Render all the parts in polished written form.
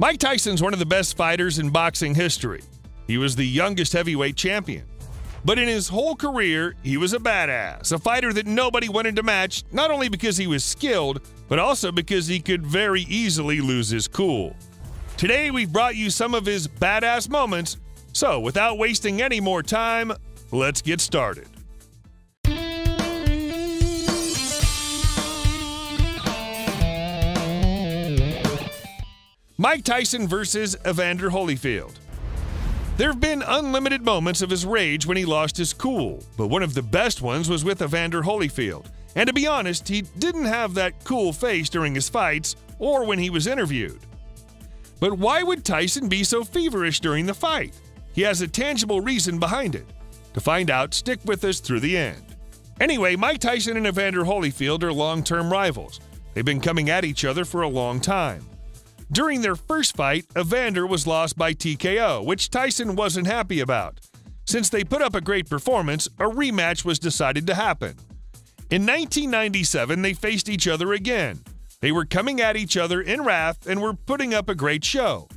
Mike Tyson's one of the best fighters in boxing history. He was the youngest heavyweight champion. But in his whole career, he was a badass, a fighter that nobody wanted to match, not only because he was skilled, but also because he could very easily lose his cool. Today, we've brought you some of his badass moments, so without wasting any more time, let's get started. Mike Tyson versus Evander Holyfield. There have been unlimited moments of his rage when he lost his cool, but one of the best ones was with Evander Holyfield. And to be honest, he didn't have that cool face during his fights or when he was interviewed. But why would Tyson be so feverish during the fight? He has a tangible reason behind it. To find out, stick with us through the end. Anyway, Mike Tyson and Evander Holyfield are long-term rivals. They've been coming at each other for a long time. During their first fight, Evander was lost by TKO, which Tyson wasn't happy about. Since they put up a great performance, a rematch was decided to happen. In 1997, they faced each other again. They were coming at each other in wrath and were putting up a great show.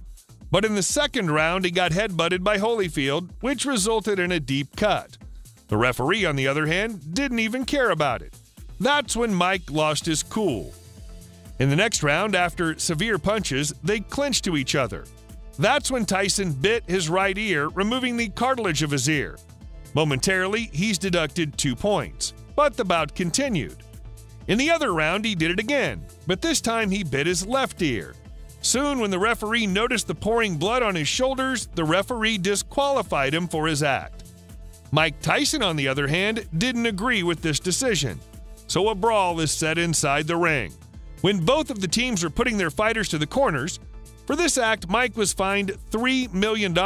But in the second round, he got headbutted by Holyfield, which resulted in a deep cut. The referee, on the other hand, didn't even care about it. That's when Mike lost his cool. In the next round, after severe punches, they clinched to each other. That's when Tyson bit his right ear, removing the cartilage of his ear. Momentarily, he's deducted 2 points, but the bout continued. In the other round, he did it again, but this time he bit his left ear. Soon, when the referee noticed the pouring blood on his shoulders, the referee disqualified him for his act. Mike Tyson, on the other hand, didn't agree with this decision, so a brawl is set inside the ring. When both of the teams were putting their fighters to the corners, for this act, Mike was fined $3 million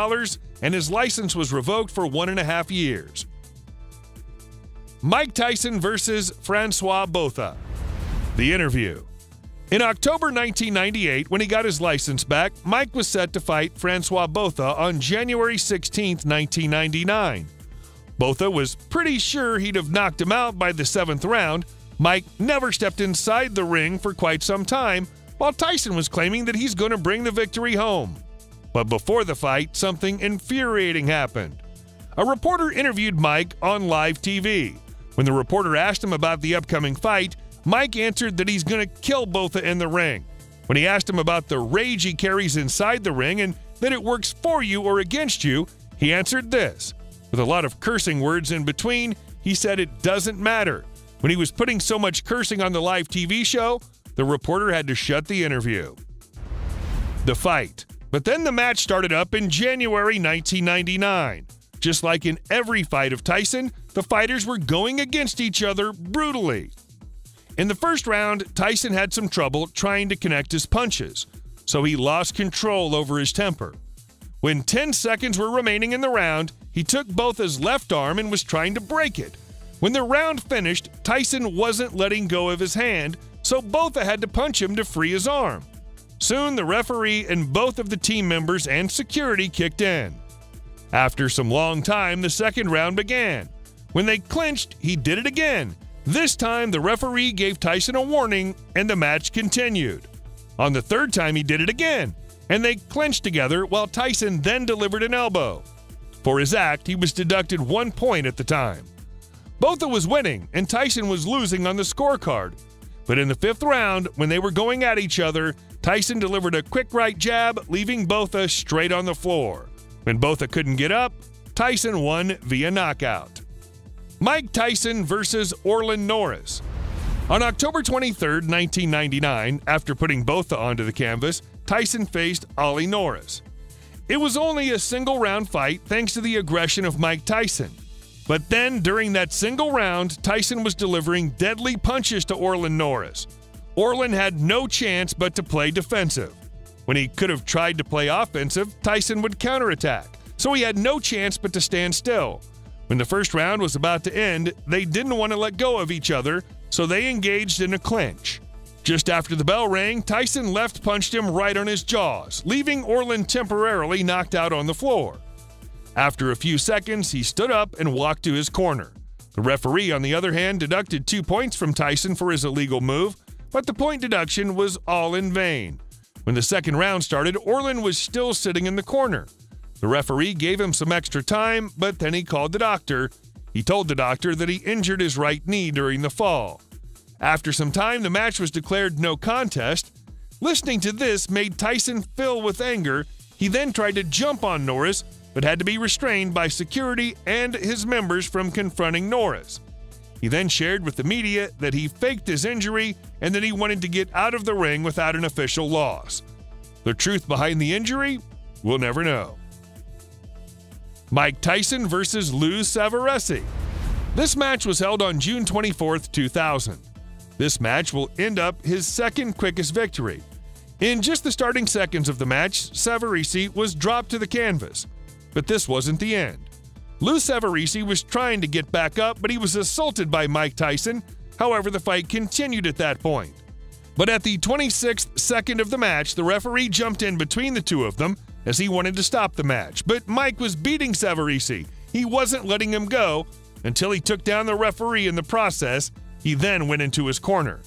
and his license was revoked for 1.5 years. Mike Tyson versus Francois Botha. The interview. In October 1998, when he got his license back, Mike was set to fight Francois Botha on January 16, 1999. Botha was pretty sure he'd have knocked him out by the 7th round. Mike never stepped inside the ring for quite some time, while Tyson was claiming that he's going to bring the victory home. But before the fight, something infuriating happened. A reporter interviewed Mike on live TV. When the reporter asked him about the upcoming fight, Mike answered that he's going to kill Botha in the ring. When he asked him about the rage he carries inside the ring and that it works for you or against you, he answered this. With a lot of cursing words in between, he said it doesn't matter. When he was putting so much cursing on the live TV show, the reporter had to shut the interview. The fight. But then the match started up in January 1999. Just like in every fight of Tyson, the fighters were going against each other brutally. In the first round, Tyson had some trouble trying to connect his punches, so he lost control over his temper. When 10 seconds were remaining in the round, he took Botha's left arm and was trying to break it. When the round finished, Tyson wasn't letting go of his hand, so Botha had to punch him to free his arm. Soon, the referee and both of the team members and security kicked in. After some long time, the second round began. When they clinched, he did it again. This time, the referee gave Tyson a warning, and the match continued. On the third time, he did it again, and they clinched together while Tyson then delivered an elbow. For his act, he was deducted 1 point at the time. Botha was winning, and Tyson was losing on the scorecard. But in the 5th round, when they were going at each other, Tyson delivered a quick right jab, leaving Botha straight on the floor. When Botha couldn't get up, Tyson won via knockout. Mike Tyson versus Norris. On October 23, 1999, after putting Botha onto the canvas, Tyson faced Norris. It was only a single-round fight thanks to the aggression of Mike Tyson. But then, during that single round, Tyson was delivering deadly punches to Norris. Orlin had no chance but to play defensive. When he could have tried to play offensive, Tyson would counterattack, so he had no chance but to stand still. When the first round was about to end, they didn't want to let go of each other, so they engaged in a clinch. Just after the bell rang, Tyson left punched him right on his jaws, leaving Orlin temporarily knocked out on the floor. After a few seconds, he stood up and walked to his corner. The referee, on the other hand, deducted 2 points from Tyson for his illegal move, but the point deduction was all in vain. When the second round started, Orlin was still sitting in the corner. The referee gave him some extra time, but then he called the doctor. He told the doctor that he injured his right knee during the fall. After some time, the match was declared no contest. Listening to this made Tyson fill with anger. He then tried to jump on Norris, but had to be restrained by security and his members from confronting Norris. He then shared with the media that he faked his injury and that he wanted to get out of the ring without an official loss. The truth behind the injury? We'll never know. Mike Tyson versus vsavarisi. This match was held on June 24, 2000. This match will end up his second quickest victory. In just the starting seconds of the match, Savarisi was dropped to the canvas. But this wasn't the end. vsavarisi was trying to get back up, but he was assaulted by Mike Tyson. However, the fight continued at that point. But at the 26th second of the match, the referee jumped in between the two of them as he wanted to stop the match. But Mike was beating Savarisi. He wasn't letting him go until he took down the referee in the process. He then went into his corner.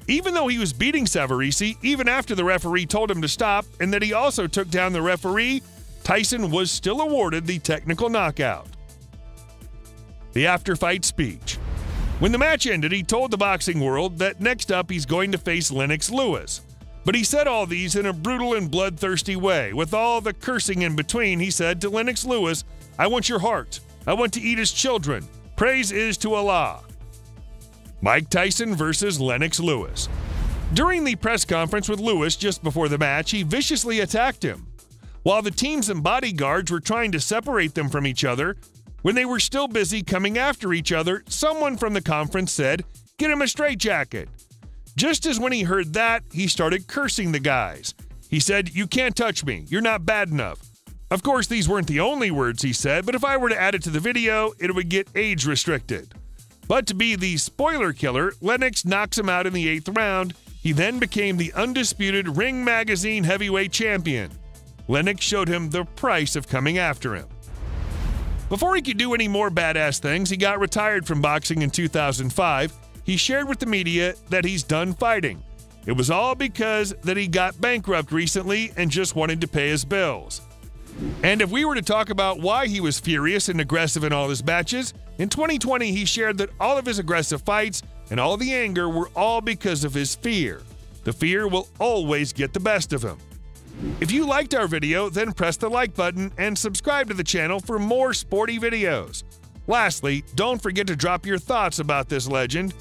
Even though he was beating Savarisi, even after the referee told him to stop and that he also took down the referee, Tyson was still awarded the technical knockout. The after-fight speech. When the match ended, he told the boxing world that next up he's going to face Lennox Lewis. But he said all these in a brutal and bloodthirsty way. With all the cursing in between, he said to Lennox Lewis, "I want your heart. I want to eat his children. Praise is to Allah." Mike Tyson versus Lennox Lewis. During the press conference with Lewis just before the match, he viciously attacked him. While the teams and bodyguards were trying to separate them from each other, when they were still busy coming after each other, someone from the conference said, "Get him a straitjacket." Just as when he heard that, he started cursing the guys. He said, "You can't touch me. You're not bad enough." Of course, these weren't the only words he said, but if I were to add it to the video, it would get age restricted. But to be the spoiler killer, Lennox knocks him out in the 8th round. He then became the undisputed Ring Magazine heavyweight champion. Lennox showed him the price of coming after him. Before he could do any more badass things, he got retired from boxing in 2005. He shared with the media that he's done fighting. It was all because that he got bankrupt recently and just wanted to pay his bills. And if we were to talk about why he was furious and aggressive in all his matches, in 2020 he shared that all of his aggressive fights and all the anger were all because of his fear. The fear will always get the best of him. If you liked our video, then press the like button and subscribe to the channel for more sporty videos. Lastly, don't forget to drop your thoughts about this legend